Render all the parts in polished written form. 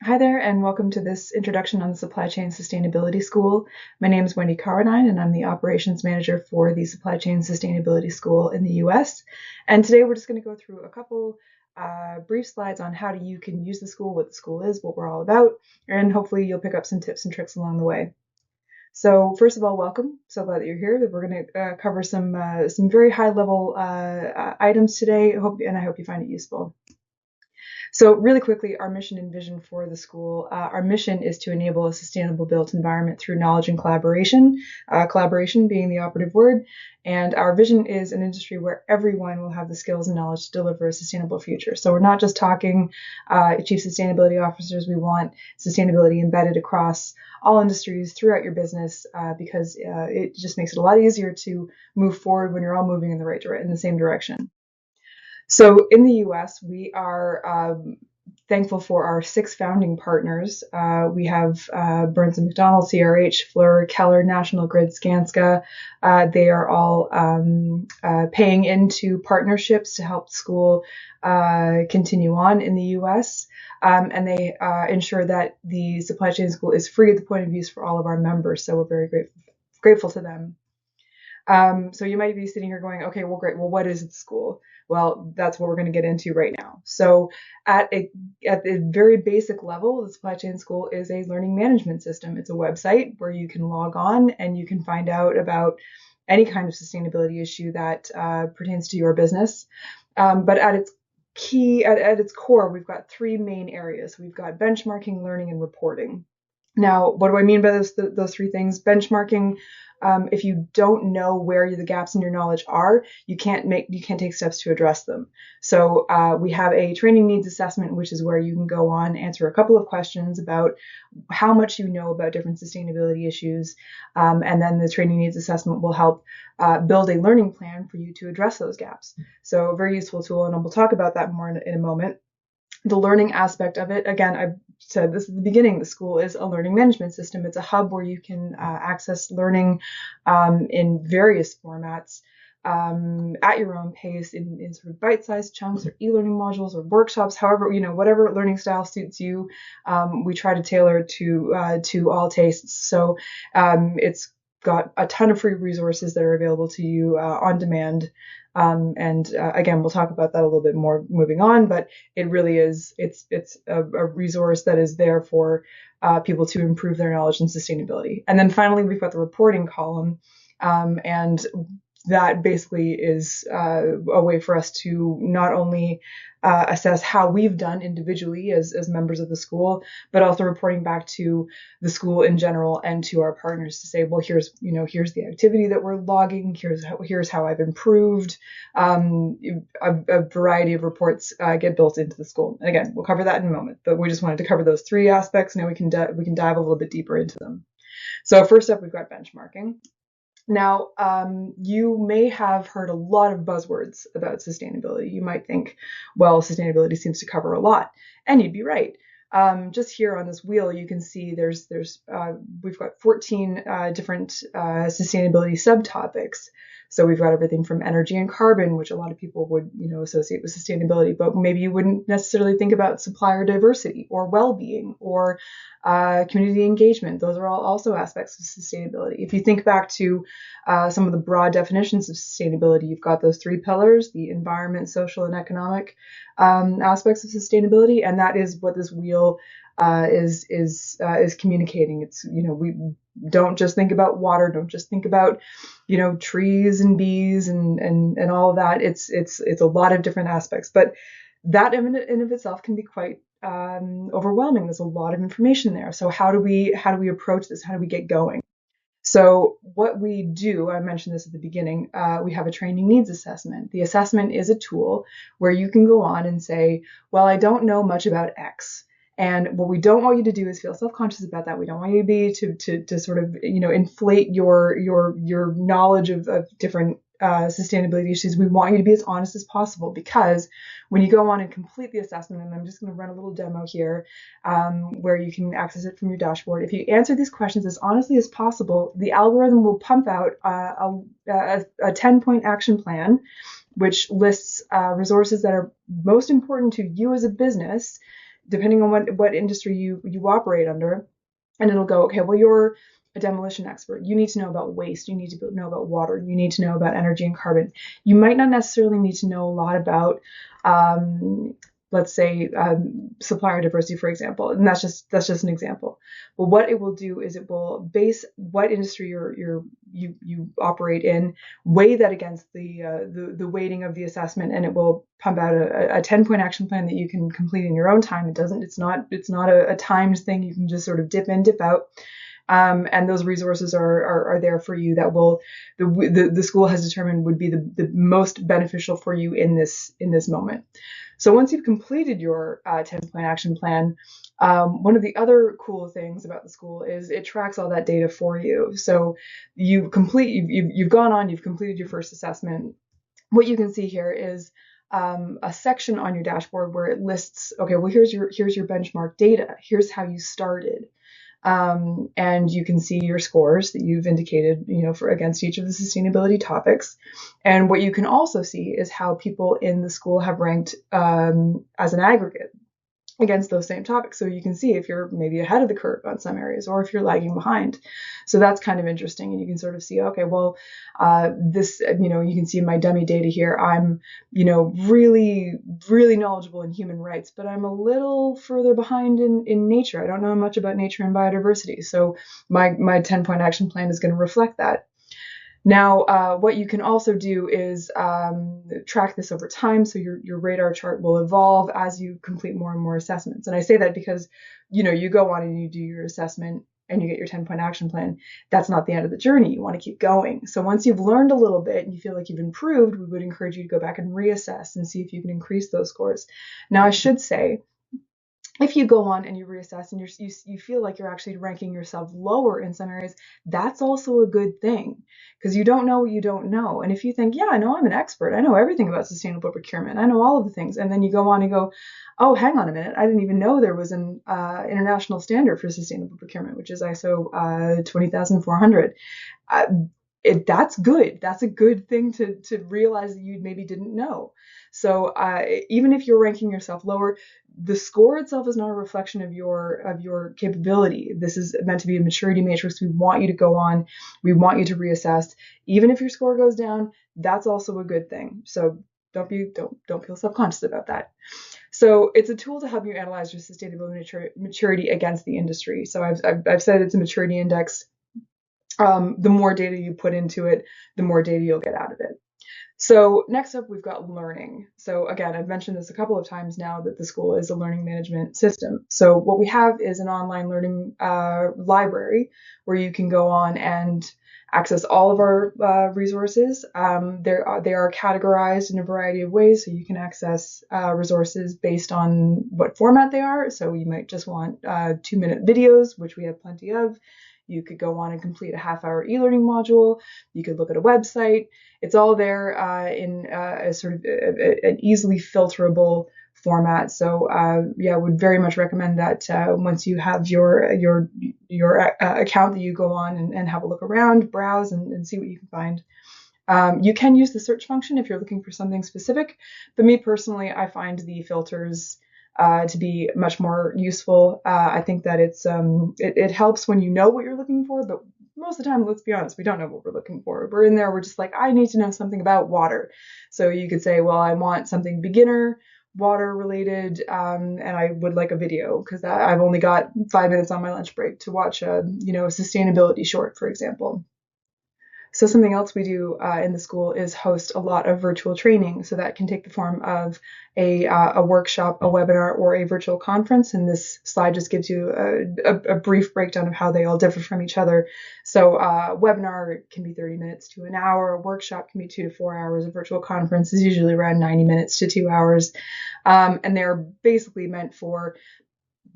Hi there, and welcome to this introduction on the Supply Chain Sustainability School. My name is Wendy Carradine, and I'm the Operations Manager for the Supply Chain Sustainability School in the US. And today we're just going to go through a couple brief slides on how you can use the school, what the school is, what we're all about, and hopefully you'll pick up some tips and tricks along the way. So first of all, welcome. So glad that you're here. We're going to cover some very high-level items today, and I hope you find it useful. So really quickly, our mission and vision for the school. Our mission is to enable a sustainable built environment through knowledge and collaboration, collaboration being the operative word. And our vision is an industry where everyone will have the skills and knowledge to deliver a sustainable future. So we're not just talking chief sustainability officers. We want sustainability embedded across all industries throughout your business because it just makes it a lot easier to move forward when you're all moving in the same direction. So in the US, we are thankful for our 6 founding partners. We have Burns & McDonnell, CRH, Fluor, Keller, National Grid, Skanska. They are all paying into partnerships to help the school continue on in the US. And they ensure that the supply chain school is free at the point of use for all of our members. So we're very grateful to them. So you might be sitting here going, okay, well, great. Well, what is the school? Well, that's what we're going to get into right now. So at a very basic level, the Supply Chain School is a learning management system. It's a website where you can log on and you can find out about any kind of sustainability issue that pertains to your business. But at its core, we've got 3 main areas. We've got benchmarking, learning, and reporting. Now, what do I mean by those 3 things? Benchmarking. If you don't know where the gaps in your knowledge are, you can't take steps to address them. So we have a training needs assessment, which is where you can go on, answer a couple of questions about how much you know about different sustainability issues, and then the training needs assessment will help build a learning plan for you to address those gaps. So a very useful tool, and we'll talk about that more in a moment. The learning aspect of it, again, I said this at the beginning, the school is a learning management system. It's a hub where you can access learning in various formats at your own pace in sort of bite-sized chunks or e-learning modules or workshops, however, whatever learning style suits you. We try to tailor to all tastes. So it's got a ton of free resources that are available to you on demand. Again, we'll talk about that a little bit more moving on, but it really is, it's a resource that is there for people to improve their knowledge and sustainability. And then finally, we've got the reporting column, and that basically is a way for us to not only assess how we've done individually as members of the school, but also reporting back to the school in general and to our partners to say, well, here's the activity that we're logging, here's how I've improved. A variety of reports get built into the school. And again, we'll cover that in a moment, but we just wanted to cover those 3 aspects. Now we can dive a little bit deeper into them. So first up, we've got benchmarking. Now, you may have heard a lot of buzzwords about sustainability. You might think, well, sustainability seems to cover a lot, and you'd be right. Just here on this wheel, you can see we've got 14 different sustainability subtopics. So we've got everything from energy and carbon, which a lot of people would associate with sustainability, but maybe you wouldn't necessarily think about supplier diversity or well-being or community engagement. Those are all also aspects of sustainability. If you think back to some of the broad definitions of sustainability, you've got those 3 pillars: the environment, social, and economic aspects of sustainability, and that is what this wheel is communicating. It's we don't just think about water, don't just think about trees and bees and all of that. It's a lot of different aspects, but that in and of itself can be quite overwhelming. There's a lot of information there. So how do we approach this? How do we get going? So what we do, I mentioned this at the beginning, we have a training needs assessment. The assessment is a tool where you can go on and say, well, I don't know much about X. And what we don't want you to do is feel self-conscious about that. We don't want you to be to sort of inflate your knowledge of different sustainability issues. We want you to be as honest as possible, because when you go on and complete the assessment, and I'm just going to run a little demo here where you can access it from your dashboard. If you answer these questions as honestly as possible, the algorithm will pump out a 10-point action plan, which lists resources that are most important to you as a business depending on what industry you operate under. And it'll go, okay, well, you're a demolition expert. You need to know about waste. You need to know about water. You need to know about energy and carbon. You might not necessarily need to know a lot about, let's say, supplier diversity, for example. And that's just an example. But what it will do is it will base what industry you operate in, weigh that against the weighting of the assessment, and it will pump out a 10-point action plan that you can complete in your own time. It's not a timed thing. You can just sort of dip in, dip out. And those resources are there for you that will the school has determined would be the most beneficial for you in this moment. So once you've completed your 10-point action plan, one of the other cool things about the school is it tracks all that data for you. So you've gone on, you've completed your first assessment. What you can see here is a section on your dashboard where it lists, okay, well, here's your benchmark data. Here's how you started. And you can see your scores that you've indicated, for against each of the sustainability topics. And what you can also see is how people in the school have ranked as an aggregate against those same topics. So you can see if you're maybe ahead of the curve on some areas or if you're lagging behind. So that's kind of interesting. And you can sort of see, okay, well, this, you can see in my dummy data here, I'm, really, really knowledgeable in human rights, but I'm a little further behind in nature. I don't know much about nature and biodiversity. So my 10-point action plan is going to reflect that. Now, what you can also do is track this over time. So your radar chart will evolve as you complete more and more assessments. And I say that because, you go on and you do your assessment and you get your 10-point action plan. That's not the end of the journey. You want to keep going. So once you've learned a little bit and you feel like you've improved, we would encourage you to go back and reassess and see if you can increase those scores. Now, I should say, if you go on and you reassess and you feel like you're actually ranking yourself lower in some areas, that's also a good thing, because you don't know what you don't know. And if you think, yeah, I know I'm an expert, I know everything about sustainable procurement, I know all of the things, and then you go on and go, oh, hang on a minute, I didn't even know there was an international standard for sustainable procurement, which is ISO 20400. That's good. That's a good thing to realize that you maybe didn't know. So even if you're ranking yourself lower, the score itself is not a reflection of your capability. This is meant to be a maturity matrix. We want you to go on. We want you to reassess. Even if your score goes down, that's also a good thing. So don't feel self-conscious about that. So it's a tool to help you analyze your sustainability maturity against the industry. So I've said it's a maturity index. The more data you put into it, the more data you'll get out of it. So next up, we've got learning. So again, I've mentioned this a couple of times now that the school is a learning management system. So what we have is an online learning library where you can go on and access all of our resources. They are categorized in a variety of ways, so you can access resources based on what format they are. So you might just want 2-minute videos, which we have plenty of. You could go on and complete a half-hour e-learning module. You could look at a website. It's all there in a sort of an easily filterable format. So I would very much recommend that once you have your account, that you go on and have a look around, browse, and see what you can find. You can use the search function if you're looking for something specific. But me personally, I find the filters to be much more useful. I think that it helps when you know what you're looking for, but most of the time, let's be honest, we don't know what we're looking for. We're in there, we're just like, I need to know something about water. So you could say, well, I want something beginner, water related, and I would like a video because I've only got 5 minutes on my lunch break to watch a sustainability short, for example. So something else we do in the school is host a lot of virtual training. So that can take the form of a workshop, a webinar, or a virtual conference. And this slide just gives you a brief breakdown of how they all differ from each other. So webinar can be 30 minutes to an hour. A workshop can be 2 to 4 hours. A virtual conference is usually around 90 minutes to 2 hours. And they're basically meant for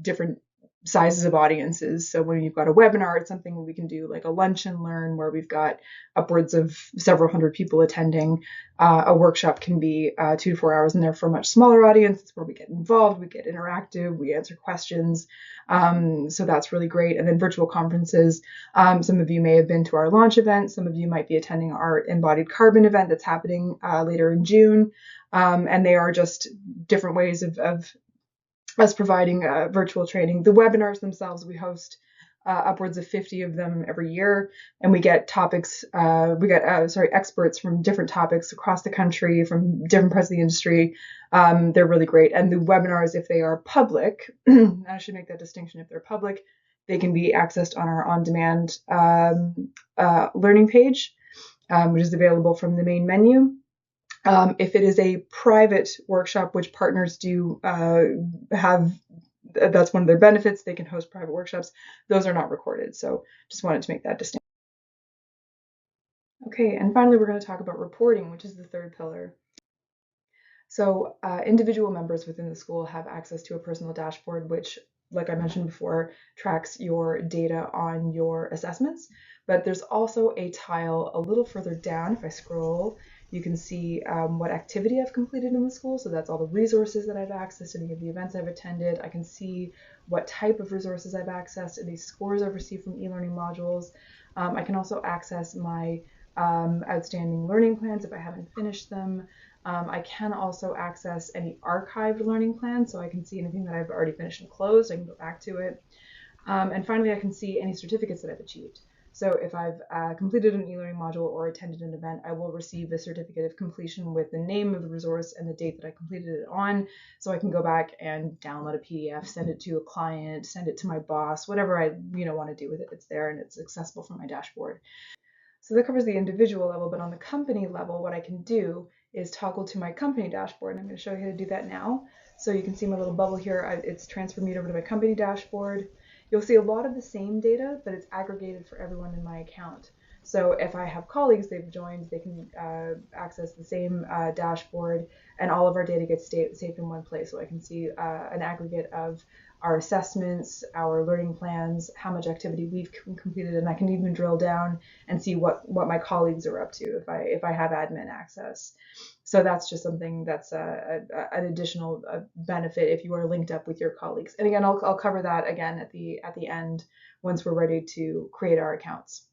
different sizes of audiences. So when you've got a webinar, it's something we can do like a lunch and learn where we've got upwards of several hundred people attending. A workshop can be 2 to 4 hours, and they're for a much smaller audience. It's where we get involved, we get interactive, we answer questions. So that's really great. And then virtual conferences. Some of you may have been to our launch event. Some of you might be attending our embodied carbon event that's happening later in June. And they are just different ways of us providing virtual training. The webinars themselves, we host upwards of 50 of them every year, and we get experts from different topics across the country, from different parts of the industry. They're really great. And the webinars, if they are public, I should make that distinction, if they're public, they can be accessed on our on-demand learning page, which is available from the main menu. If it is a private workshop, which partners do have, that's one of their benefits, they can host private workshops. Those are not recorded. So just wanted to make that distinction. Okay, and finally, we're going to talk about reporting, which is the third pillar. So individual members within the school have access to a personal dashboard, which, like I mentioned before, tracks your data on your assessments. But there's also a tile a little further down. If I scroll, you can see what activity I've completed in the school. So that's all the resources that I've accessed, any of the events I've attended. I can see what type of resources I've accessed, any scores I've received from e-learning modules. I can also access my outstanding learning plans if I haven't finished them. I can also access any archived learning plans, so I can see anything that I've already finished and closed. I can go back to it. And finally, I can see any certificates that I've achieved. So if I've completed an e-learning module or attended an event, I will receive a certificate of completion with the name of the resource and the date that I completed it on. So I can go back and download a PDF, send it to a client, send it to my boss, whatever I want to do with it. It's there and it's accessible from my dashboard. So that covers the individual level, but on the company level, what I can do is toggle to my company dashboard. And I'm going to show you how to do that now. So you can see my little bubble here. It's transferred me over to my company dashboard. You'll see a lot of the same data, but it's aggregated for everyone in my account. So if I have colleagues, they've joined, they can access the same dashboard, and all of our data gets saved in one place. So I can see an aggregate of our assessments, our learning plans, how much activity we've completed, and I can even drill down and see what my colleagues are up to if I have admin access. So that's just something that's an additional benefit if you are linked up with your colleagues. And again, I'll cover that again at the end once we're ready to create our accounts.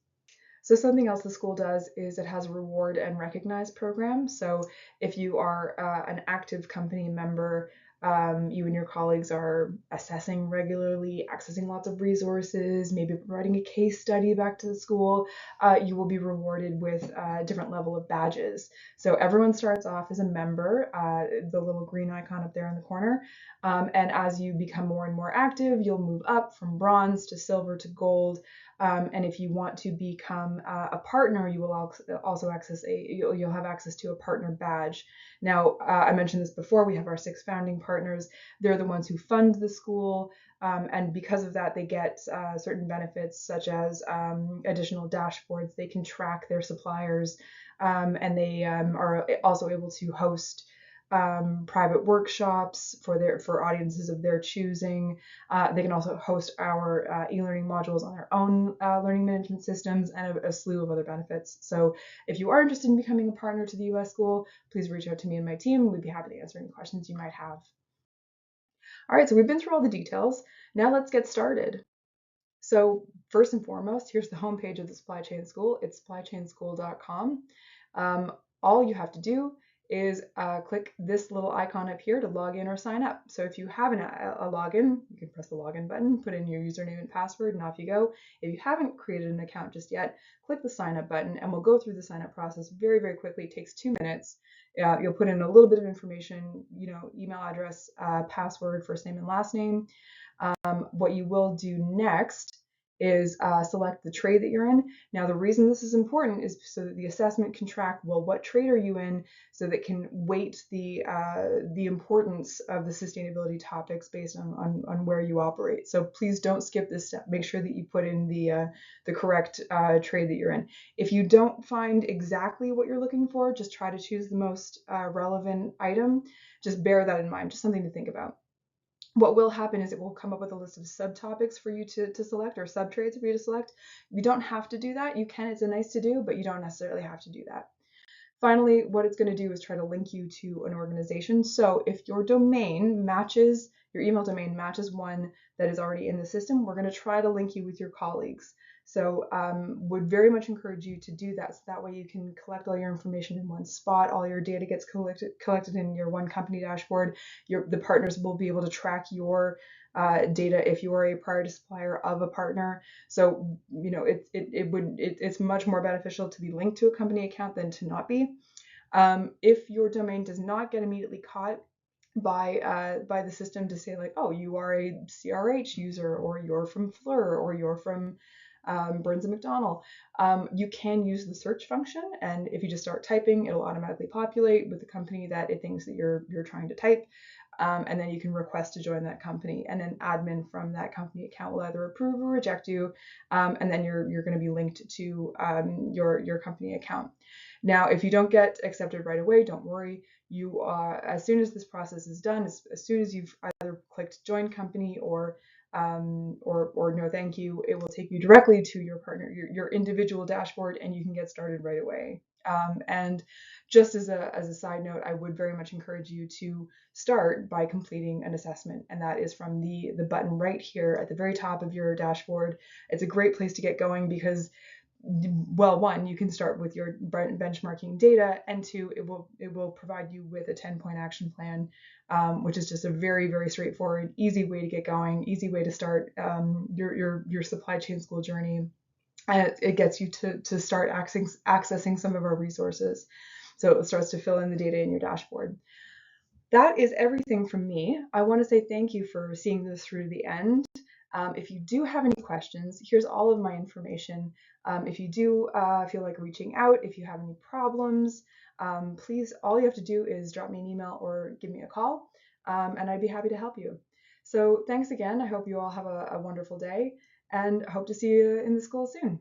So something else the school does is it has a reward and recognize program. So if you are an active company member, you and your colleagues are assessing regularly, accessing lots of resources, maybe providing a case study back to the school, you will be rewarded with a different level of badges. So everyone starts off as a member, the little green icon up there in the corner. And as you become more and more active, you'll move up from bronze to silver to gold. And if you want to become a partner, you will also you'll have access to a partner badge. Now, I mentioned this before, we have our 6 founding partners. They're the ones who fund the school. And because of that, they get certain benefits such as additional dashboards. They can track their suppliers, and they are also able to host private workshops for audiences of their choosing. They can also host our e-learning modules on their own learning management systems, and a slew of other benefits. So if you are interested in becoming a partner to the US School, please reach out to me and my team. We'd be happy to answer any questions you might have. All right, so we've been through all the details. Now let's get started. So first and foremost, here's the homepage of the Supply Chain School. It's supplychainschool.com. All you have to do is click this little icon up here to log in or sign up. So if you have a login, you can press the login button, put in your username and password, and off you go. If you haven't created an account just yet, click the sign up button, and we'll go through the sign up process very, very quickly. It takes 2 minutes. You'll put in a little bit of information, email address, password, first name and last name. What you will do next is select the trade that you're in. Now, the reason this is important is so that the assessment can track, well, what trade are you in, so that it can weight the importance of the sustainability topics based on where you operate. So please don't skip this step. Make sure that you put in the correct trade that you're in. If you don't find exactly what you're looking for, just try to choose the most relevant item. Just bear that in mind, just something to think about. What will happen is it will come up with a list of subtopics for you to select, or sub-trades for you to select. You don't have to do that. You can, it's a nice to do, but you don't necessarily have to do that. Finally, what it's going to do is try to link you to an organization. So if your domain matches your email domain matches one that is already in the system, we're going to try to link you with your colleagues. So would very much encourage you to do that. So that way you can collect all your information in one spot. All your data gets collected in your one company dashboard. The partners will be able to track your data if you are a priority supplier of a partner. So it's much more beneficial to be linked to a company account than to not be. If your domain does not get immediately caught by the system to say like, oh, you are a CRH user, or you're from Fleur, or you're from Burns and McDonnell, you can use the search function, and if you just start typing, it'll automatically populate with the company that it thinks that you're trying to type. And then you can request to join that company, and an admin from that company account will either approve or reject you, and then you're going to be linked to your company account. Now, if you don't get accepted right away, don't worry. You as soon as this process is done, as soon as you've either clicked join company or no thank you, it will take you directly to your partner, your individual dashboard, and you can get started right away. And just as a side note, I would very much encourage you to start by completing an assessment, and that is from the button right here at the very top of your dashboard. It's a great place to get going because, well, one, you can start with your benchmarking data, and two, it will provide you with a 10-point action plan, which is just a very, very straightforward, easy way to get going, easy way to start your supply chain school journey. And it gets you to start accessing some of our resources. So it starts to fill in the data in your dashboard. That is everything from me. I want to say thank you for seeing this through to the end. If you do have any questions, here's all of my information. If you do feel like reaching out, if you have any problems, please, all you have to do is drop me an email or give me a call, and I'd be happy to help you. So thanks again. I hope you all have a wonderful day, and hope to see you in the school soon.